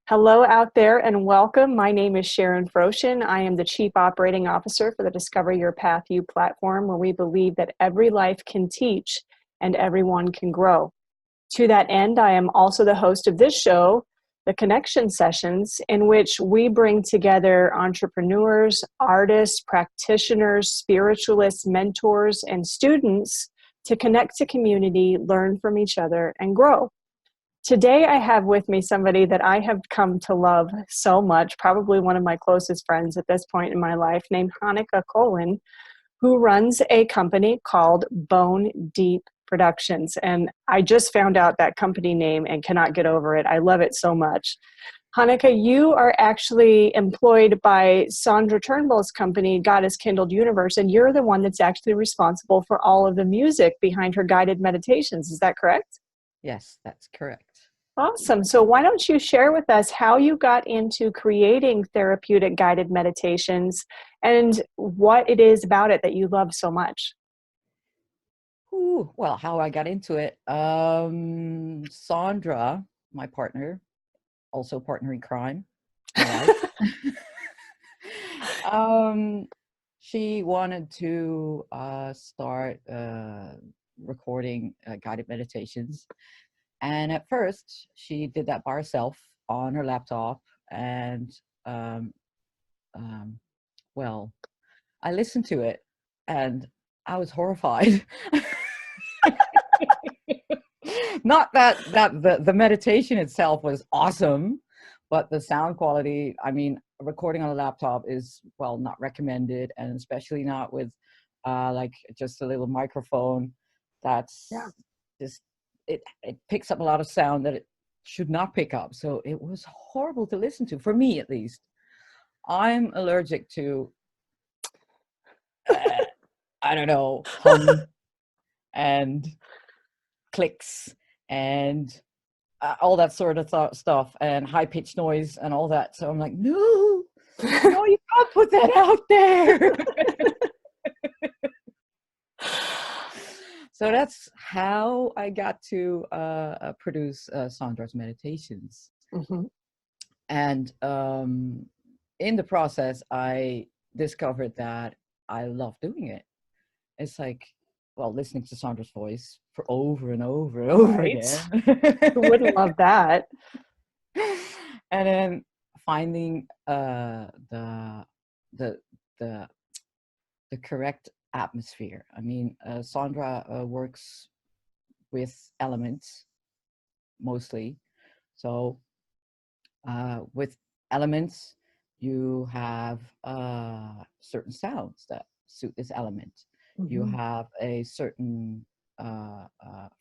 Hello out there and welcome. My name is Sharon Froshin. I am the Chief Operating Officer for the Discover Your Path U platform, where we believe that every life can teach and everyone can grow. To that end, I am also the host of this show, The Connection Sessions, in which we bring together entrepreneurs, artists, practitioners, spiritualists, mentors, and students to connect to community, learn from each other, and grow. Today, I have with me somebody that I have come to love so much, probably one of my closest friends at this point in my life, named Hanneke Coolen, who runs a company called Bone Deep Productions. And I just found out that company name and cannot get over it. I love it so much. Hanneke, you are actually employed by Sandra Turnbull's company, God Has Kindled Universe, and you're the one that's actually responsible for all of the music behind her guided meditations. Is that correct? Yes, that's correct. Awesome. So why don't you share with us how you got into creating therapeutic guided meditations and what it is about it that you love so much? Well, how I got into it. Sandra, my partner, also partner in crime, my wife. She wanted to start recording guided meditations. And at first, she did that by herself on her laptop. And, well, I listened to it and I was horrified. Not that the meditation itself was awesome, but the sound quality, I mean, recording on a laptop is, well, not recommended, and especially not with like just a little microphone. That's just, it picks up a lot of sound that it should not pick up. So it was horrible to listen to, for me at least. I'm allergic to, I don't know, hum and clicks and all that sort of stuff, and high-pitched noise and all that. So I'm like, no, you can't put that out there. So that's how I got to produce Sandra's meditations. Mm-hmm. And in the process, I discovered that I love doing it. It's like, well, listening to Sandra's voice for over and over and over again. Who wouldn't love that? And then finding the correct atmosphere. I mean, Sandra works with elements mostly. So with elements, you have certain sounds that suit this element. Mm-hmm. You have a certain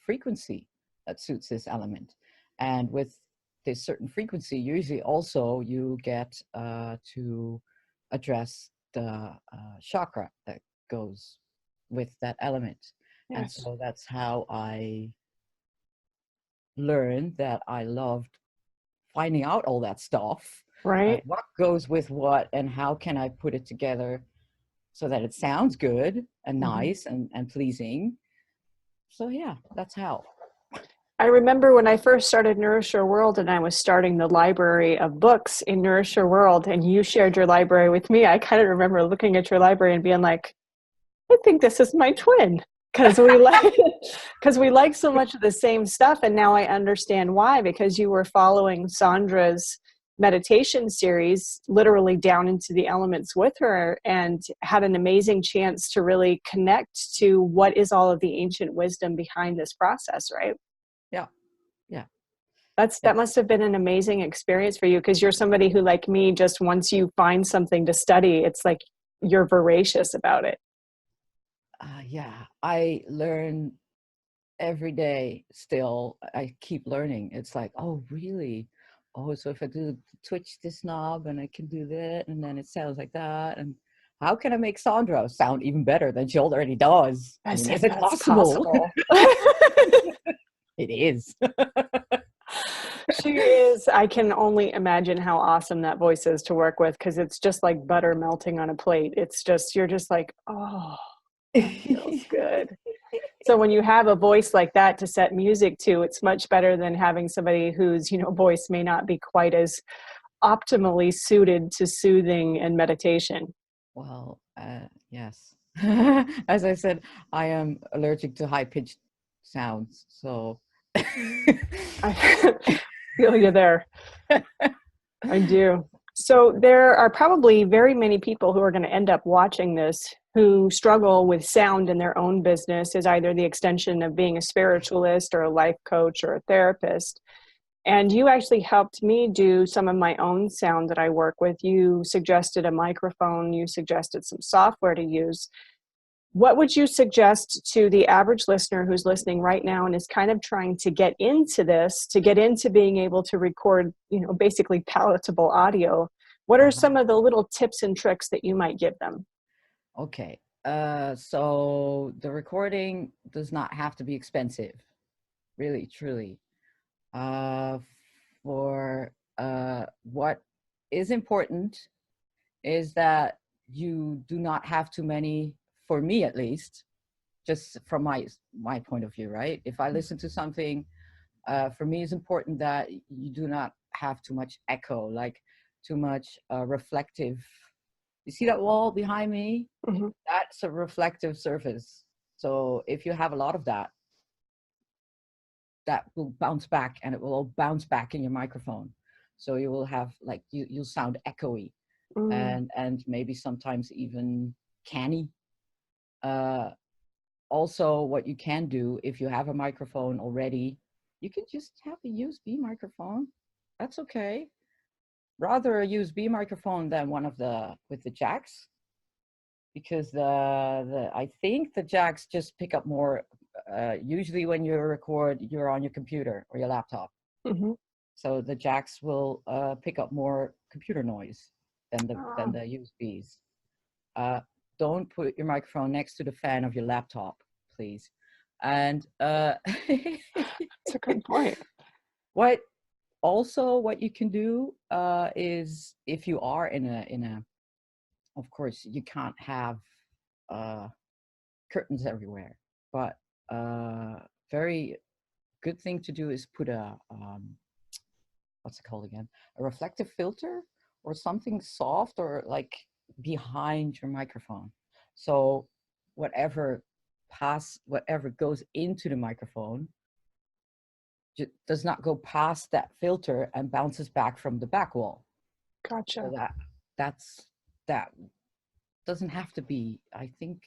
frequency that suits this element. And with this certain frequency, usually also you get to address the chakra that goes with that element. Yes. And so that's how I learned that I loved finding out all that stuff. Right. What goes with what, and how can I put it together so that it sounds good and nice and pleasing. So yeah, that's how. I remember when I first started Nourish Your World and I was starting the library of books in Nourish Your World, and you shared your library with me. I kind of remember looking at your library and being like, I think this is my twin, because we like so much of the same stuff. And now I understand why, because you were following Sandra's meditation series literally down into the elements with her and had an amazing chance to really connect to what is all of the ancient wisdom behind this process, right? Yeah. That must have been an amazing experience for you, because you're somebody who, like me, just once you find something to study, it's like you're voracious about it. Yeah, I learn every day still. I keep learning. It's like, oh, really? Oh, so if I do twitch this knob and I can do that, and then it sounds like that, and how can I make Sandra sound even better than she already does? I mean, is it possible? It is. She is. I can only imagine how awesome that voice is to work with, because it's just like butter melting on a plate. It's just, you're just like, oh, that feels good. So when you have a voice like that to set music to, it's much better than having somebody whose, voice may not be quite as optimally suited to soothing and meditation. Well, yes. As I said, I am allergic to high-pitched sounds, so I feel you there. I do. So there are probably very many people who are going to end up watching this who struggle with sound in their own business as either the extension of being a spiritualist or a life coach or a therapist. And you actually helped me do some of my own sound that I work with. You suggested a microphone, you suggested some software to use. What would you suggest to the average listener who's listening right now and is kind of trying to get into this, to get into being able to record, basically palatable audio? What are some of the little tips and tricks that you might give them? Okay. So the recording does not have to be expensive, really, truly. For what is important is that you do not have too many, for me at least, just from my point of view, right? If I listen to something, for me it's important that you do not have too much echo, like too much reflective. You see that wall behind me? Mm-hmm. That's a reflective surface. So if you have a lot of that, that will bounce back, and it will all bounce back in your microphone. So you will have like, you'll sound echoey, and maybe sometimes even canny. Also, what you can do if you have a microphone already, you can just have a USB microphone. That's okay. Rather a USB microphone than one of with the jacks, because I think the jacks just pick up more. Usually when you record, you're on your computer or your laptop. Mm-hmm. So the jacks will pick up more computer noise than the USBs. Don't put your microphone next to the fan of your laptop, please. And that's a good point. What you can do is, if you are in a, of course you can't have curtains everywhere, but very good thing to do is put a what's it called again? A reflective filter or something soft, or like behind your microphone. So whatever goes into the microphone does not go past that filter and bounces back from the back wall. Gotcha. So that doesn't have to be, I think,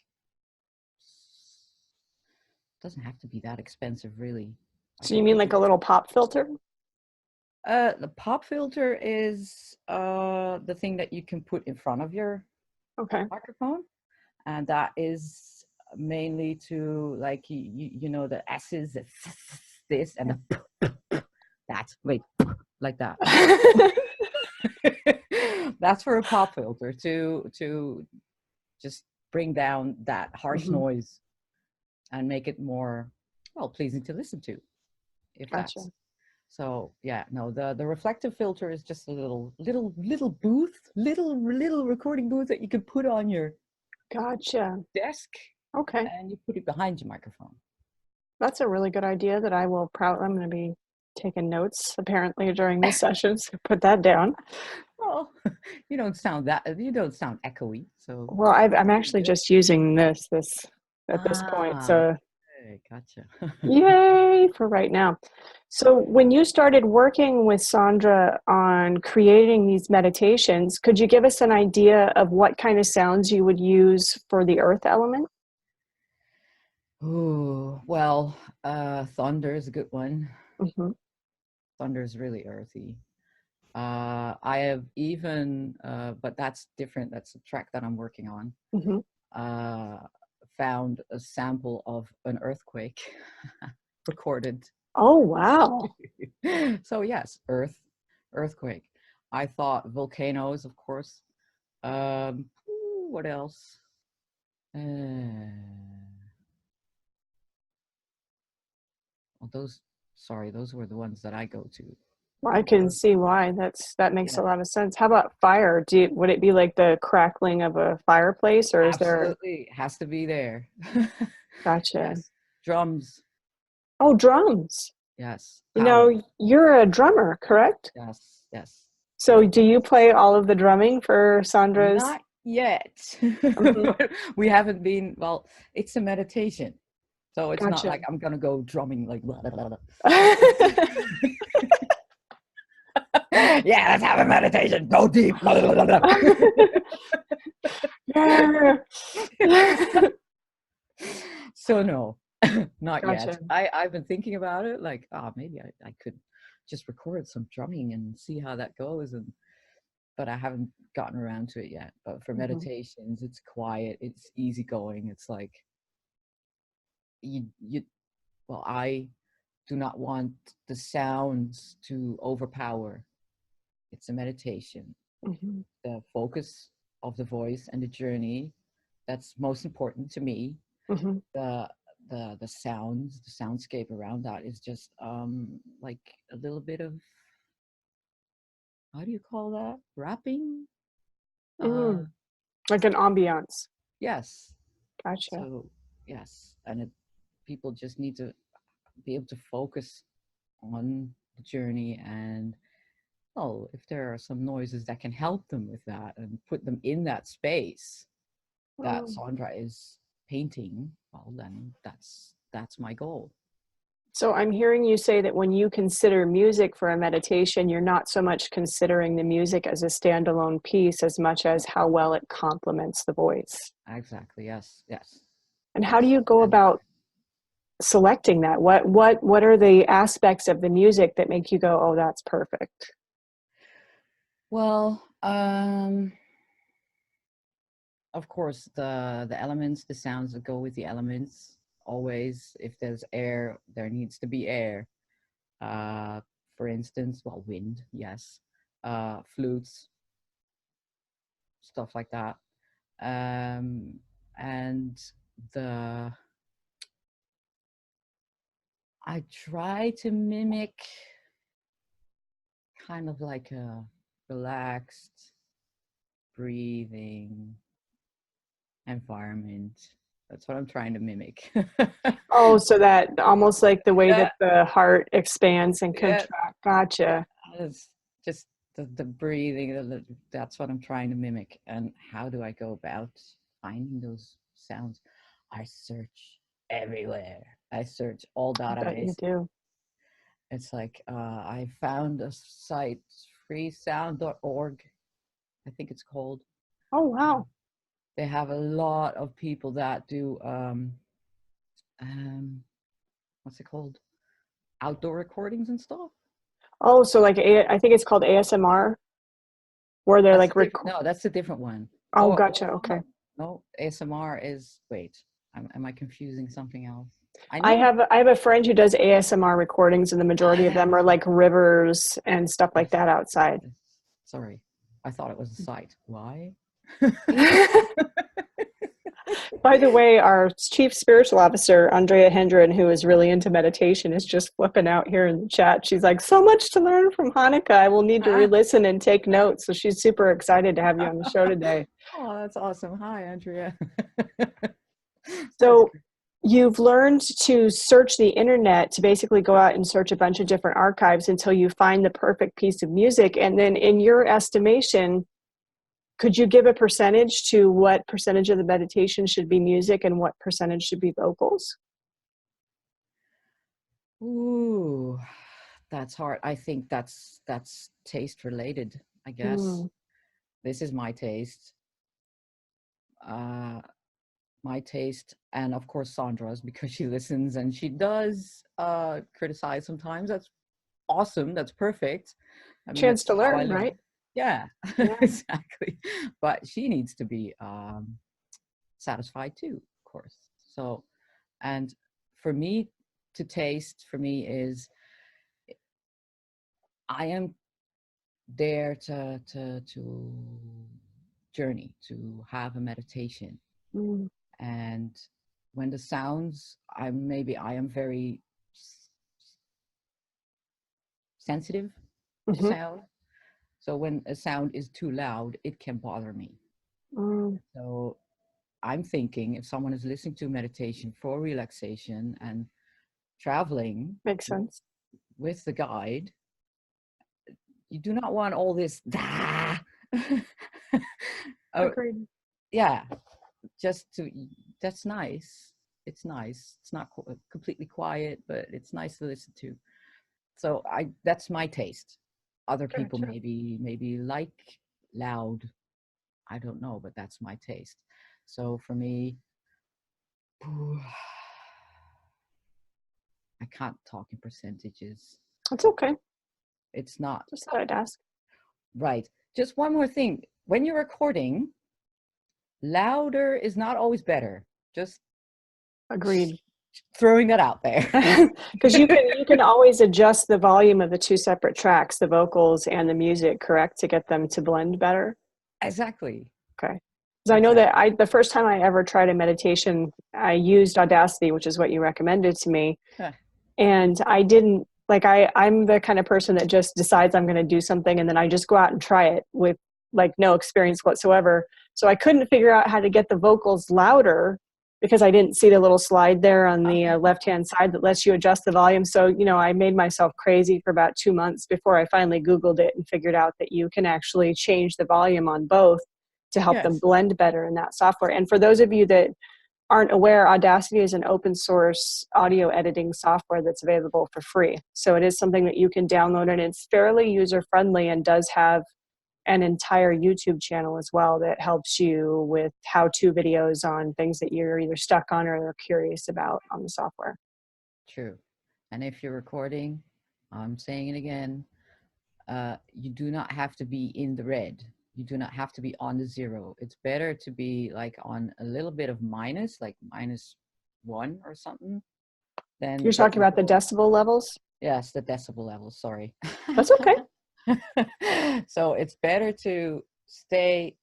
doesn't have to be that expensive, really. So you mean like a little pop filter? The pop filter is the thing that you can put in front of your microphone, and that is mainly to, like, you know, the S's, this and the that's like that. That's for a pop filter to just bring down that harsh noise and make it more, well, pleasing to listen to. If that's so, yeah, no, the reflective filter is just a little booth, little recording booth that you can put on your desk. Okay. And you put it behind your microphone. That's a really good idea that I'm going to be taking notes apparently during this session, so put that down. Well, you don't sound echoey, so. Well, I'm actually just using this at this point, so okay, gotcha. yay for right now. So when you started working with Sandra on creating these meditations, could you give us an idea of what kind of sounds you would use for the earth element? Ooh, well, thunder is a good one. Mm-hmm. Thunder is really earthy. I have even, but that's different. That's a track that I'm working on. Mm-hmm. Found a sample of an earthquake recorded. Oh, wow. So yes, earthquake. I thought volcanoes, of course. What else? Well, those were the ones that I go to. Well, I can see why. That makes a lot of sense. How about fire? Would it be like the crackling of a fireplace, or is there? Absolutely, it has to be there. Gotcha. Yes, Drums. Oh, drums. Yes. You Power. know, you're a drummer, correct? Yes. Yes. So do you play all of the drumming for Sandra's? Not yet. Mhm. We haven't been, well, it's a meditation. So it's not Gotcha. like I'm gonna go drumming like blah, blah, blah, blah. Yeah, let's have a meditation. Go deep. Blah, blah, blah, blah. Yeah. So no, not yet. Gotcha. I've been thinking about it, like, oh, maybe I could just record some drumming and see how that goes, and but I haven't gotten around to it yet. But for Mhm. meditations, it's quiet, it's easygoing. It's like you well, I do not want the sounds to overpower. It's a meditation. Mhm. The focus of the voice and the journey, that's most important to me. Mhm. The the sounds, the soundscape around that is just like a little bit of, how do you call that? Wrapping? Uh Mm. Like an ambiance. yes. Gotcha. So yes. And people just need to be able to focus on the journey, and well, if there are some noises that can help them with that and put them in that space that Mm. Sandra is painting, well, then that's my goal. So I'm hearing you say that when you consider music for a meditation, you're not so much considering the music as a standalone piece as much as how well it complements the voice. Exactly. Yes. Yes. And how do Yes. you go And about selecting that? What are the aspects of the music that make you go, "Oh, that's perfect"? well, of course, the elements, the sounds that go with the elements. Always, if there's air, there needs to be air. Uh, for instance, well, wind, yes. Flutes, stuff like that. Um, and the I try to mimic kind of like a relaxed breathing environment. That's what I'm trying to mimic. Oh, so that almost like the way Yeah, that the heart expands and yeah. contract. Gotcha. It's just the breathing. That's what I'm trying to mimic. And how do I go about finding those sounds? I search everywhere. I search all I bet you databases. do. It's like I found a site, freesound.org, I think it's called. Oh, Uh, wow. they have a lot of people that do um, what's it called? Outdoor recordings and stuff. Oh, so like I think it's called ASMR, where they're That's like a different. No, that's a different one. Oh, Oh, gotcha. oh Okay. no, no. ASMR is. Wait, am I confusing something else? I I know. have I have a friend who does ASMR recordings, and the Ah, majority of them are yes, like rivers and stuff like yes, that outside. yes. Sorry, I thought it was a site. Why? By the way, our chief spiritual officer, Andrea Hendren, who is really into meditation, is just flipping out here in the chat. She's like, "So much to learn from Hanneke. I will need to Ah, re-listen and take notes." So she's super excited to have you on the show today. oh, that's awesome. Hi, Andrea. That's So great. you've learned to search the internet to basically go out and search a bunch of different archives until you find the perfect piece of music. And then in your estimation, could you give a percentage to what percentage of the meditation should be music and what percentage should be vocals? Ooh, that's hard. I think that's taste related, I guess. Mm, This is my taste. Uh, my taste, and of course Sandra's, because she listens and she does criticize sometimes. That's awesome. That's perfect. I mean, chance that's to how I learn, learn. right? Yeah, Yeah. exactly. But she needs to be satisfied too, of course. So, and for me to taste, for me is I am there to journey, to have a meditation. Mm, And when the sounds, I am very sensitive to mhm, sound. So when a sound is too loud, it can bother me. mm, So I'm thinking if someone is listening to meditation for relaxation and traveling Makes sense. with the guide, you do not want all this. Oh, Agreed. yeah, just to, that's nice. It's nice. It's not completely quiet, but it's nice to listen to. So that's my taste. Other people Gotcha. maybe like loud. I don't know, but that's my taste. So for me, I can't talk in percentages. That's okay. It's not Just thought I'd ask. right. Just one more thing. When you're recording, louder is not always better. Just Agreed. throwing that out there. Because you can always adjust the volume of the two separate tracks, the vocals and the music, correct, to get them to blend better. Exactly. Okay. Because I know that the first time I ever tried a meditation, I used Audacity, which is what you recommended to me. Huh. And I didn't I'm the kind of person that just decides I'm going to do something and then I just go out and try it with like no experience whatsoever. So I couldn't figure out how to get the vocals louder because I didn't see the little slide there on the left-hand side that lets you adjust the volume. So, I made myself crazy for about 2 months before I finally Googled it and figured out that you can actually change the volume on both to help them Yes. blend better in that software. And for those of you that aren't aware, Audacity is an open source audio editing software that's available for free. So it is something that you can download, and it's fairly user friendly and does have an entire YouTube channel as well that helps you with how-to videos on things that you're either stuck on or are curious about on the software. True. And if you're recording, I'm saying it again, you do not have to be in the red. You do not have to be on the 0. It's better to be like on a little bit of minus, like -1 or something. Then You're talking about the decibel levels? Yes, the decibel levels, sorry. That's okay. So it's better to stay,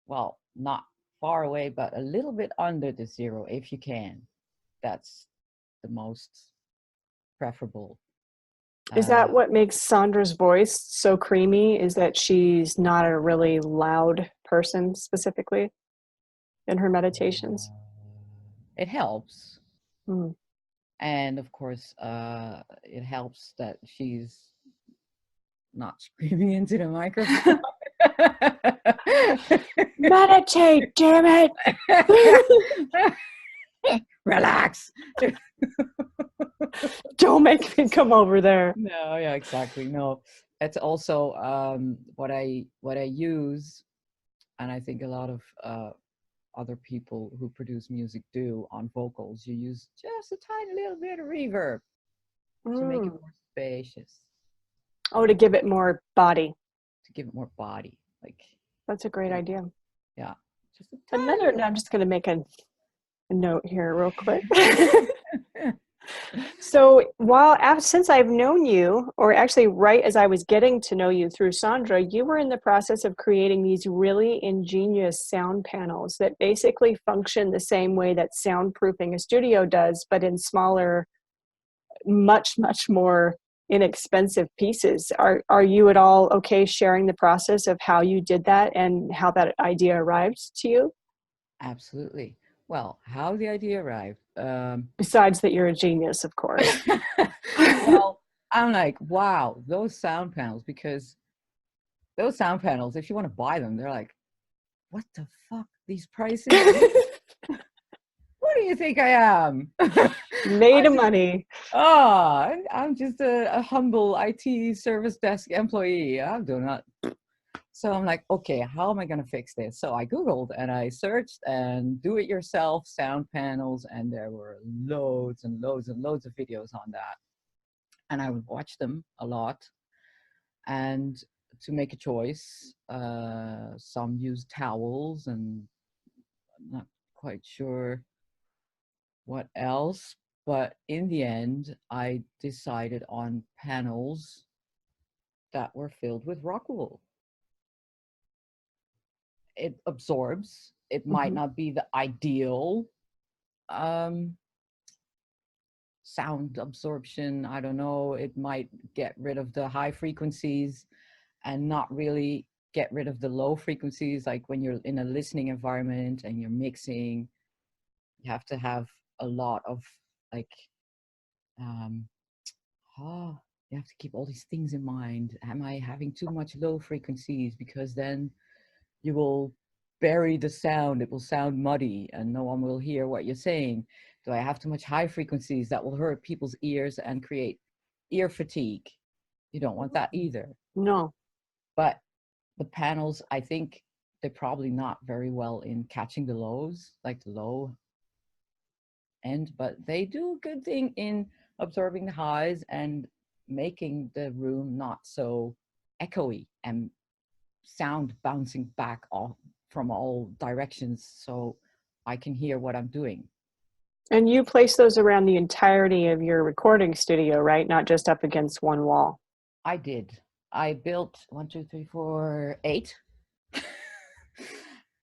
well, not far away, but a little bit under the 0 if you can. That's the most preferable. Is that what makes Sandra's voice so creamy? Is that she's not a really loud person specifically in her meditations? It helps. Mm. And of course, it helps that she's not screaming into the microphone. Meditate, damn it! Relax. Don't make me come over there. No, yeah, exactly. No, it's also what I use, and I think a lot of other people who produce music do on vocals. You use just a tiny little bit of reverb to make it more spacious. Oh, to give it more body. To give it more body, like. That's a great idea. Yeah. Just I'm just going to make a note here real quick. So since I've known you, or actually right as I was getting to know you through Sandra, you were in the process of creating these really ingenious sound panels that basically function the same way that soundproofing a studio does, but in smaller, much, much more inexpensive pieces. Are you at all okay sharing the process of how you did that and how that idea arrived to you? Absolutely. Well, how the idea arrived. Besides that you're a genius, of course. Well, I'm like, wow, those sound panels, because those sound panels, if you want to buy them, they're like, what the fuck? These prices? What do you think I am? Made of money. I'm just a humble IT service desk employee. I do not. So I'm like, okay, how am I going to fix this? So I Googled and I searched and do-it-yourself sound panels, and there were loads and loads and loads of videos on that. And I would watch them a lot. And to make a choice, some use towels, and I'm not quite sure what else. But in the end, I decided on panels that were filled with rock wool. It absorbs. It might not be the ideal sound absorption. I don't know. It might get rid of the high frequencies and not really get rid of the low frequencies, like when you're in a listening environment and you're mixing, you have to have a lot of like, you have to keep all these things in mind. Am I having too much low frequencies? Because then you will bury the sound. It will sound muddy and no one will hear what you're saying. Do I have too much high frequencies? That will hurt people's ears and create ear fatigue. You don't want that either. No. But the panels, I think they're probably not very well in catching the lows, like the low end, but they do a good thing in absorbing the highs and making the room not so echoey and sound bouncing back off from all directions, so I can hear what I'm doing. And you place those around the entirety of your recording studio, right? Not just up against one wall. I did. I built 1, 2, 3, 4, 8.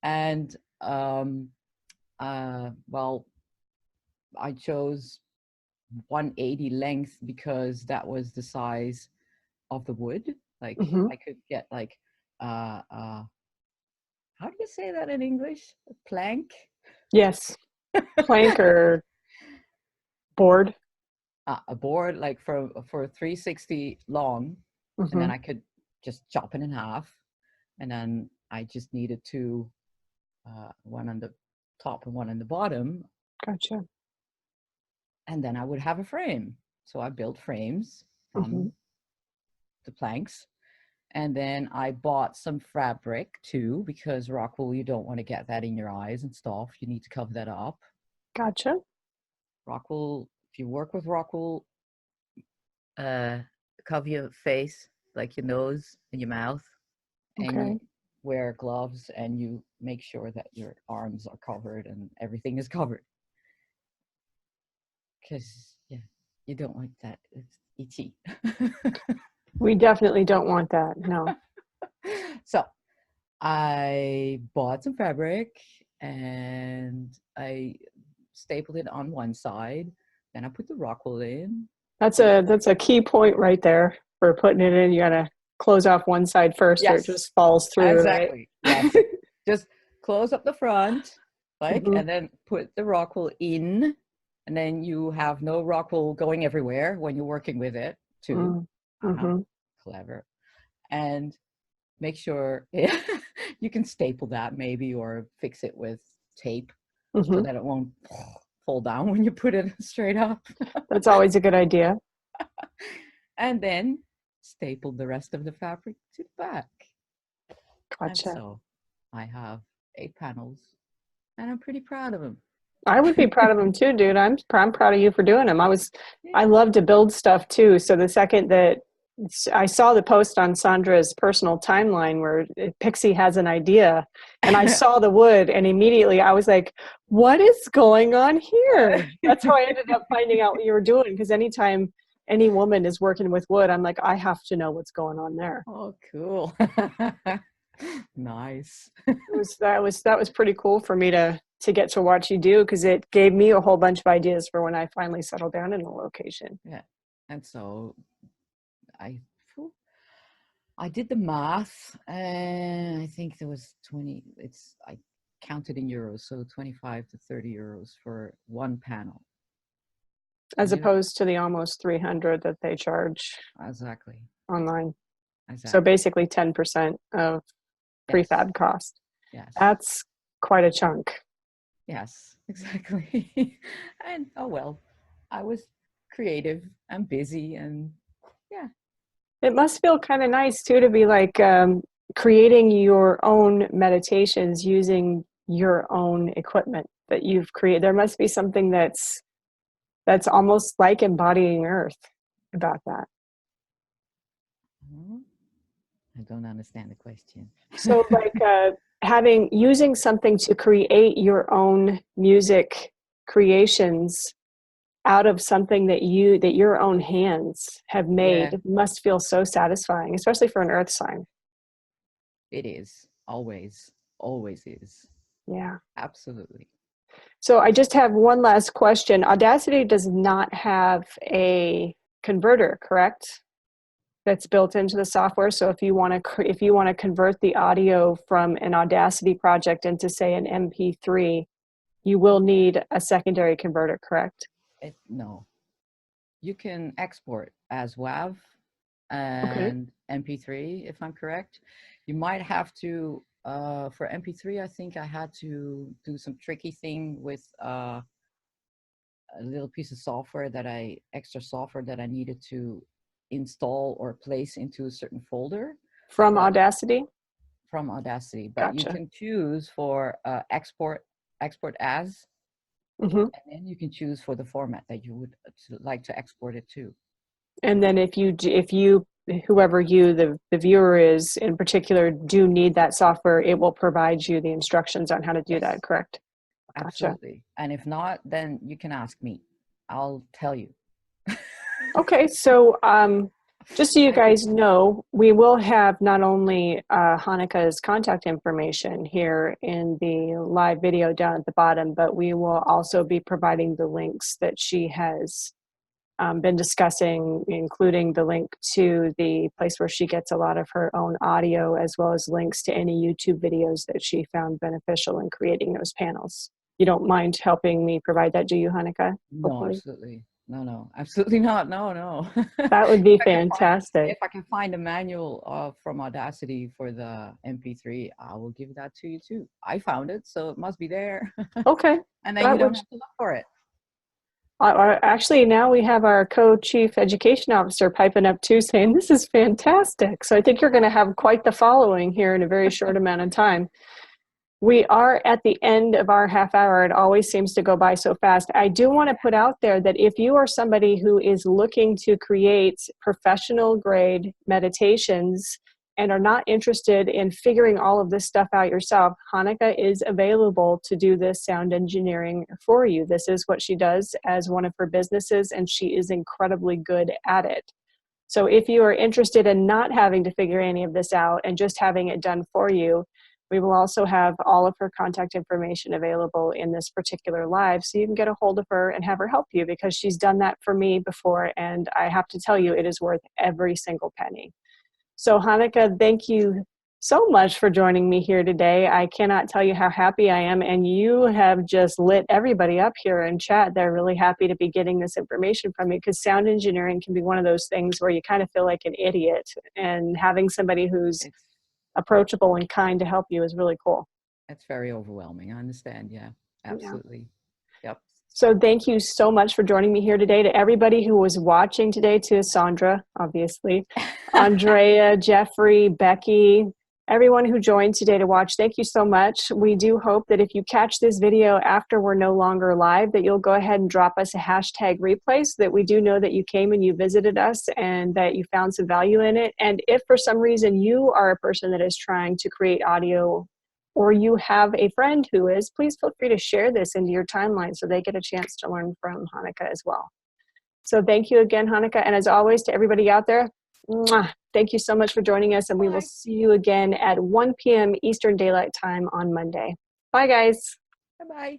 And well, I chose 180 length because that was the size of the wood. Like I could get like how do you say that in English? A plank? Yes. Plank or board. A board like for 360 long, and then I could just chop it in half, and then I just needed two, one on the top and one on the bottom. Gotcha. And then I would have a frame. So I built frames from the planks. And then I bought some fabric too, because rock wool, you don't want to get that in your eyes and stuff. You need to cover that up. Gotcha. Rock wool, if you work with rock wool, cover your face, like your nose and your mouth. And you wear gloves and you make sure that your arms are covered and everything is covered. Because, yeah, you don't want that. It's itchy. We definitely don't want that. No. So I bought some fabric and I stapled it on one side. Then I put the rock wool in. That's a key point right there for putting it in. You gotta close off one side first, or it just falls through. Exactly. Right? Yes. Just close up the front, like, and then put the rock wool in, and then you have no rock wool going everywhere when you're working with it too. Clever. And make sure you can staple that maybe, or fix it with tape so that it won't fall down when you put it straight up. That's always a good idea. And then staple the rest of the fabric to the back. Gotcha. And so I have 8 panels and I'm pretty proud of them. I would be proud of them too, dude. I'm proud of you for doing them. I love to build stuff too. So the second that I saw the post on Sandra's personal timeline where Pixie has an idea, and I saw the wood, and immediately I was like, what is going on here? That's how I ended up finding out what you were doing, because anytime any woman is working with wood, I'm like, I have to know what's going on there. Oh, cool. Nice. That was pretty cool for me to get to watch you do, because it gave me a whole bunch of ideas for when I finally settle down in the location. Yeah. And so I did the math, and I think there was I counted in euros, so 25 to 30 euros for one panel. As opposed to the almost 300 that they charge online. Exactly. So basically 10% of prefab cost. Yes. That's quite a chunk. Yes, exactly. And oh well, I was creative and busy, and yeah. It must feel kind of nice too to be like creating your own meditations using your own equipment that you've created. There must be something that's almost like embodying Earth about that. I don't understand the question. So like using something to create your own music creations out of something that your own hands have made must feel so satisfying, especially for an earth sign. It is. Always is. Yeah. Absolutely. So I just have one last question. Audacity does not have a converter, correct? that's built into the software. So if you want to convert the audio from an Audacity project into, say, an MP3, you will need a secondary converter, correct? No, you can export as WAV Okay. and MP3, if I'm correct. You might have to, for MP3, I think I had to do some tricky thing with a little piece of software extra software that I needed to install or place into a certain folder. From But Audacity? from Audacity, but you Gotcha. can choose for export as, Mm-hmm. and then you can choose for the format that you would like to export it to. And then if you, whoever the viewer is in particular, do need that software, it will provide you the instructions on how to do that, Yes, correct? Gotcha. absolutely. And if not, then you can ask me. I'll tell you. Okay, so just so you I can. guys know, we will have not only Hanneke's contact information here in the live video down at the bottom, but we will also be providing the links that she has been discussing, including the link to the place where she gets a lot of her own audio, as well as links to any YouTube videos that she found beneficial in creating those panels. You don't mind helping me provide that, do you, Hanneke? No, Hopefully. absolutely. No, absolutely not. No. That would be fantastic. If I can find a manual from Audacity for the MP3, I will give that to you too. I found it, so it must be there. Okay, And then you that don't would. have to look for it. Actually, now we have our co-chief education officer piping up too, saying this is fantastic. So I think you're going to have quite the following here in a very short amount of time. We are at the end of our half hour. It always seems to go by so fast. I do want to put out there that if you are somebody who is looking to create professional grade meditations and are not interested in figuring all of this stuff out yourself, Hanneke is available to do this sound engineering for you. This is what she does as one of her businesses, and she is incredibly good at it. So if you are interested in not having to figure any of this out and just having it done for you, we will also have all of her contact information available in this particular live, so you can get a hold of her and have her help you, because she's done that for me before, and I have to tell you, it is worth every single penny. So Hanneke, thank you so much for joining me here today. I cannot tell you how happy I am, and you have just lit everybody up here in chat. They're really happy to be getting this information from you, because sound engineering can be one of those things where you kind of feel like an idiot, and having somebody who's It's approachable and kind to help you is really cool. it's very overwhelming. I understand. Yeah, Yeah. absolutely. Yep. So thank you so much for joining me here today. To everybody who was watching today, to Sandra, obviously, Andrea, Jeffrey, Becky, everyone who joined today to watch, thank you so much. We do hope that if you catch this video after we're no longer live, that you'll go ahead and drop us a hashtag replay, so that we do know that you came and you visited us and that you found some value in it. And if for some reason you are a person that is trying to create audio, or you have a friend who is, please feel free to share this into your timeline so they get a chance to learn from Hanneke as well. So thank you again, Hanneke. And as always, to everybody out there, mwah, thank you so much for joining us. And we will see you again at 1 p.m. Eastern Daylight Time on Monday. Bye, guys. Bye-bye.